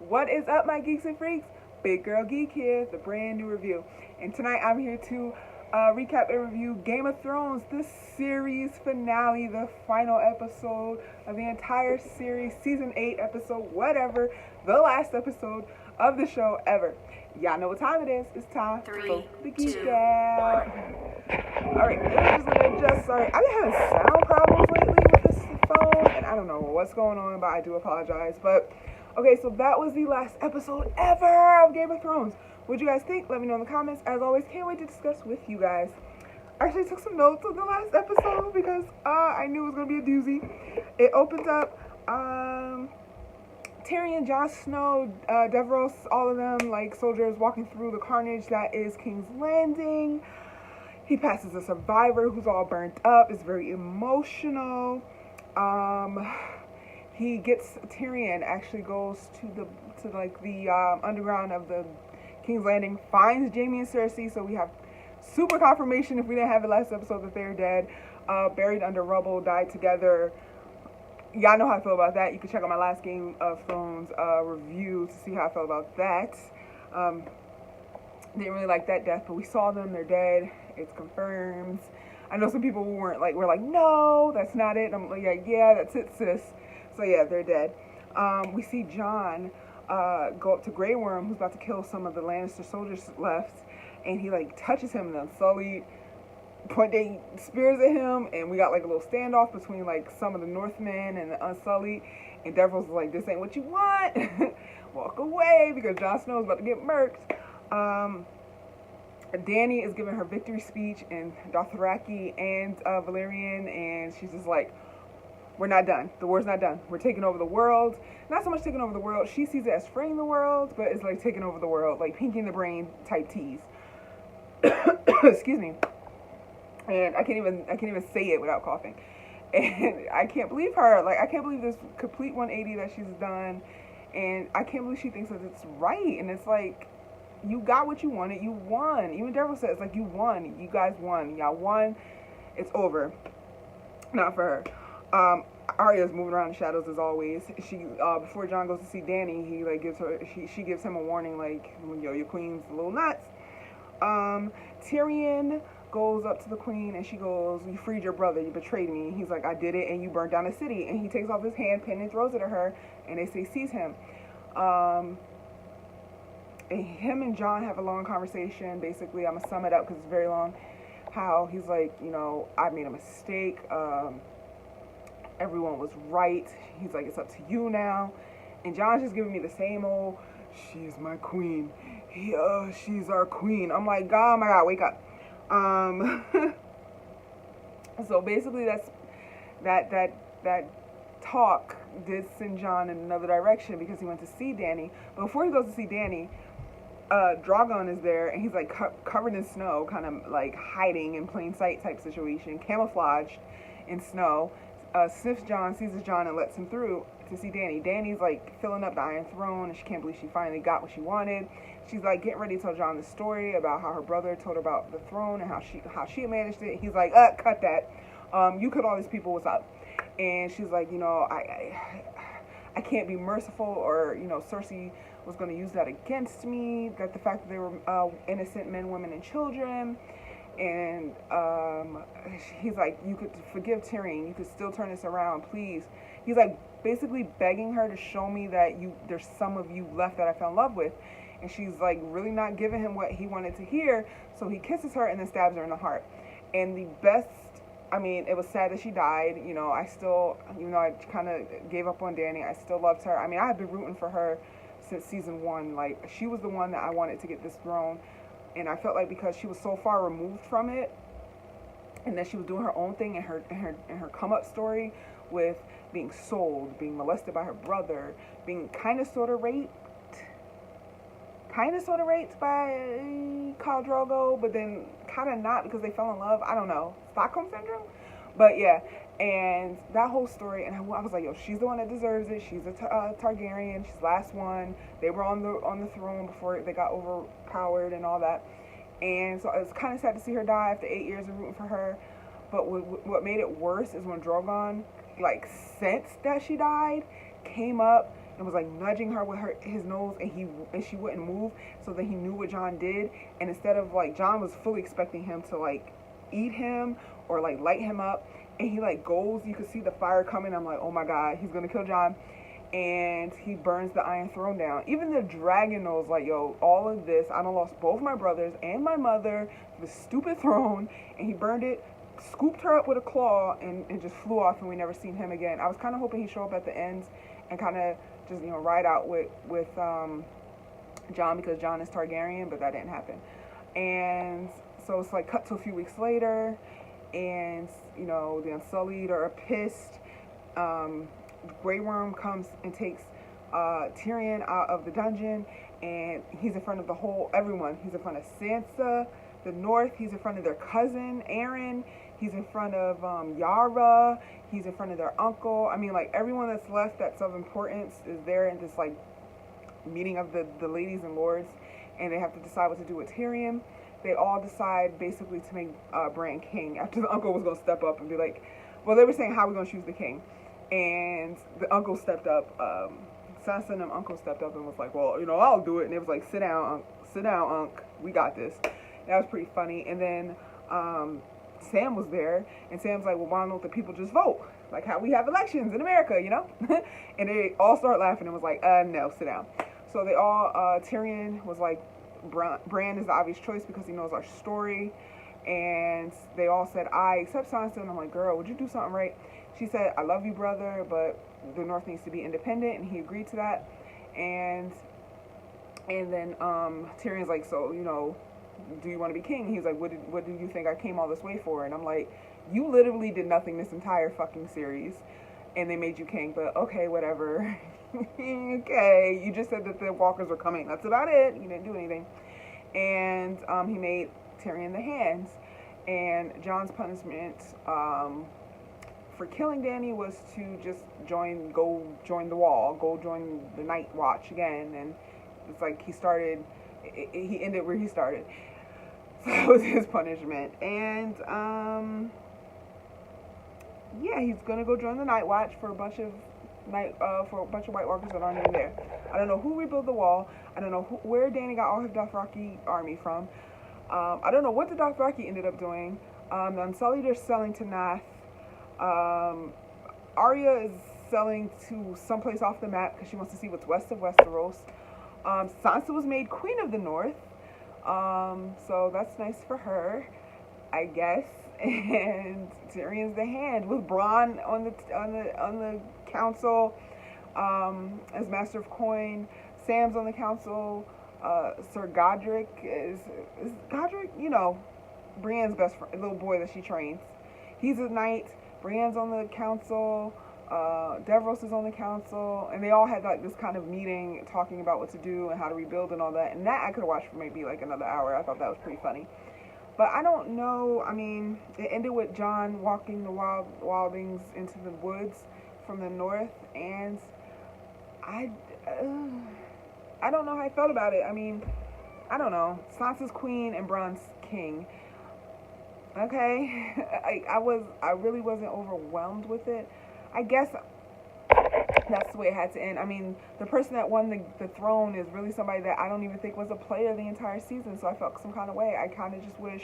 What is up, my geeks and freaks? Big Girl Geek here, the brand new review. And tonight I'm here to recap and review Game of Thrones, the series finale, the final episode of the entire series, season 8 episode, whatever, the last episode of the show ever. Y'all know what time it is. It's time for the Geek Out. Alright, sorry. I've been having sound problems lately with this phone, and I don't know what's going on, but I do apologize. But, okay, so that was the last episode ever of Game of Thrones. What'd you guys think? Let me know in the comments. As always, can't wait to discuss with you guys. I actually took some notes of the last episode because I knew it was going to be a doozy. It opens up, Tyrion, Jon Snow, Davros, all of them, like, soldiers walking through the carnage that is King's Landing. He passes a survivor who's all burnt up. It's very emotional. He gets, Tyrion actually goes to the underground of the King's Landing, finds Jaime and Cersei, so we have super confirmation, if we didn't have it last episode, that they're dead, buried under rubble, died together. Y'all know how I feel about that. You can check out my last Game of Thrones review to see how I feel about that. Didn't really like that death, but we saw them, they're dead. It's confirmed. I know some people were like, no, that's not it. I'm like, yeah, that's it, sis. So yeah, they're dead. We see Jon go up to Grey Worm, who's about to kill some of the Lannister soldiers left, and he like touches him, and the Unsullied point their spears at him, and we got like a little standoff between like some of the Northmen and the Unsullied, and Davros was like, this ain't what you want. Walk away, because Jon Snow is about to get murked. Dany is giving her victory speech in Dothraki and Valyrian, and she's just like, we're not done. The war's not done. We're taking over the world. Not so much taking over the world. She sees it as freeing the world, but it's like taking over the world, like Pinky in the Brain type tease. Excuse me. And I can't even say it without coughing. And I can't believe her. Like, I can't believe this complete 180 that she's done. And I can't believe she thinks that it's right. And it's like, you got what you wanted. You won. Even Davros says, like, you won. You guys won. Y'all won. It's over. Not for her. Arya's moving around in the shadows as always. She before Jon goes to see Dany, he like she gives him a warning, like, yo, your queen's a little nuts. Tyrion goes up to the queen and she goes, you freed your brother, you betrayed me. He's like, I did it, and you burned down the city. And he takes off his handpin and throws it at her, and they say seize him. And him and Jon have a long conversation. Basically, I'm gonna sum it up because it's very long. How he's like, you know, I made a mistake. Everyone was right. He's like, it's up to you now. And Jon's just giving me the same old, she's my queen. She's our queen. I'm like, oh my God, wake up. So basically that talk did send Jon in another direction because he went to see Dany. But before he goes to see Dany, Drogon is there, and he's like covered in snow, kind of like hiding in plain sight type situation, camouflaged in snow. Sniffs Jon, seizes Jon, and lets him through to see Dany. Dany's like filling up the Iron Throne, and she can't believe she finally got what she wanted. She's like getting ready to tell Jon the story about how her brother told her about the throne and how she managed it. He's like, cut that. You killed all these people. What's up? And she's like, you know, I can't be merciful, or, you know, Cersei was going to use that against me. That the fact that they were innocent men, women, and children. And he's like, you could forgive Tyrion. You could still turn this around, please. He's like basically begging her to show me that there's some of you left that I fell in love with. And she's like really not giving him what he wanted to hear. So he kisses her and then stabs her in the heart. And the best, I mean, it was sad that she died. You know, I still, even though I kind of gave up on Dany, I still loved her. I mean, I have been rooting for her since season 1. Like, she was the one that I wanted to get this throne. And I felt like because she was so far removed from it, and that she was doing her own thing, and her come up story with being sold, being molested by her brother, being kind of sort of raped by Khal Drogo, but then kind of not because they fell in love. I don't know, Stockholm syndrome. But yeah, and that whole story, and I was like, yo, she's the one that deserves it. She's a Targaryen. She's the last one. They were on the throne before they got overpowered and all that. And so it's kind of sad to see her die after 8 years of rooting for her. But what made it worse is when Drogon, like, sensed that she died, came up and was like nudging her with his nose, and she wouldn't move. So then he knew what Jon did, and instead of like, Jon was fully expecting him to like eat him or like light him up, and he like goes, you could see the fire coming. I'm like, oh my god, he's gonna kill Jon. And he burns the Iron Throne down. Even the dragon knows, like, yo, all of this, I done lost both my brothers and my mother to the stupid throne. And he burned it, scooped her up with a claw, and just flew off, and we never seen him again. I was kind of hoping he'd show up at the end and kind of just, you know, ride out with Jon, because Jon is Targaryen, but that didn't happen. And so it's like cut to a few weeks later, and, you know, the Unsullied are pissed. Grey Worm comes and takes Tyrion out of the dungeon, and he's in front of everyone. He's in front of Sansa, the North. He's in front of their cousin, Aaron. He's in front of Yara. He's in front of their uncle. I mean, like, everyone that's left that's of importance is there in this, like, meeting of the ladies and lords, and they have to decide what to do with Tyrion. They all decide, basically, to make Bran king, after the uncle was going to step up and be like, well, they were saying, how are we going to choose the king? And the uncle stepped up, Sansa and them uncle stepped up and was like, well, you know, I'll do it. And it was like, sit down, Unc, we got this. That was pretty funny. And then Sam was there, and Sam's like, well, why don't the people just vote? Like how we have elections in America, you know? And they all started laughing and was like, no, sit down. So they all, Tyrion was like, Bran is the obvious choice because he knows our story. And they all said aye, except Sansa. And I'm like, girl, would you do something right? She said, I love you, brother, but the North needs to be independent, and he agreed to that. And then Tyrion's like, so, you know, do you want to be king? He's like, what do you think I came all this way for? And I'm like, you literally did nothing this entire fucking series, and they made you king, but okay, whatever. Okay, you just said that the walkers were coming. That's about it. You didn't do anything. And he made Tyrion the Hands. And Jon's punishment for killing Dany was to just go join the Wall, go join the Night Watch again. And it's like he ended where he started. So that was his punishment. And yeah, he's gonna go join the Night Watch for a bunch of White Walkers that aren't even there. I don't know who rebuilt the Wall. I don't know where Dany got all his Dothraki army from. I don't know what the Dothraki ended up doing. The Unsullied are selling to Nath. Arya is selling to someplace off the map because she wants to see what's west of Westeros. Sansa was made Queen of the North. So that's nice for her, I guess. And Tyrion's the Hand with Bronn on the council as Master of Coin. Sam's on the council. Sir Godric is Godric, you know, Brienne's best friend, little boy that she trains. He's a knight. Brienne's on the council. Davros is on the council, and they all had like this kind of meeting talking about what to do and how to rebuild and all that. And that I could have watched for maybe like another hour. I thought that was pretty funny. But I don't know. I mean, it ended with Jon walking the wildlings into the woods from the north, and I don't know how I felt about it. I mean, I don't know. Sansa's queen and Bronn's king. Okay, I really wasn't overwhelmed with it. I guess that's the way it had to end. I mean, the person that won the throne is really somebody that I don't even think was a player the entire season, so I felt some kind of way. I kind of just wish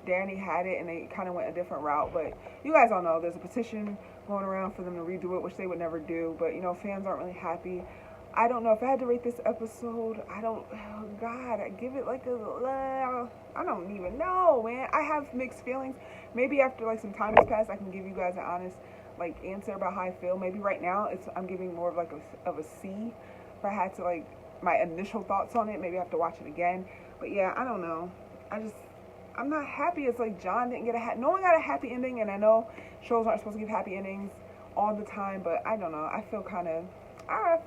Dany had it and they kind of went a different route. But you guys all know there's a petition going around for them to redo it, which they would never do. But, you know, fans aren't really happy. I don't know if I had to rate this episode. I give it like I don't even know, man. I have mixed feelings. Maybe after like some time has passed, I can give you guys an honest like answer about how I feel. Maybe right now I'm giving more of like a C. If I had to like my initial thoughts on it, maybe I have to watch it again. But yeah, I don't know. I'm not happy. It's like Jon didn't get no one got a happy ending, and I know shows aren't supposed to give happy endings all the time, but I don't know. I feel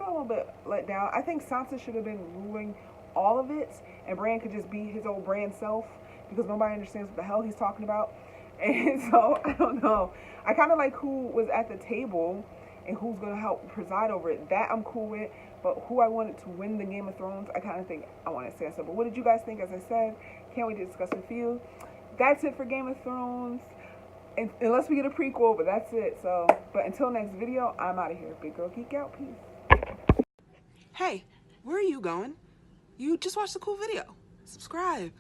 a little bit let down. I think Sansa should have been ruling all of it, and Bran could just be his old Bran self, because nobody understands what the hell he's talking about. And so, I don't know. I kind of like who was at the table and who's going to help preside over it. That I'm cool with. But who I wanted to win the Game of Thrones, I kind of think I want to say so. But what did you guys think? As I said, can't wait to discuss with you. That's it for Game of Thrones. Unless we get a prequel, but that's it. So, but until next video, I'm out of here. Big Girl Geek out. Peace. Hey, where are you going? You just watched a cool video. Subscribe.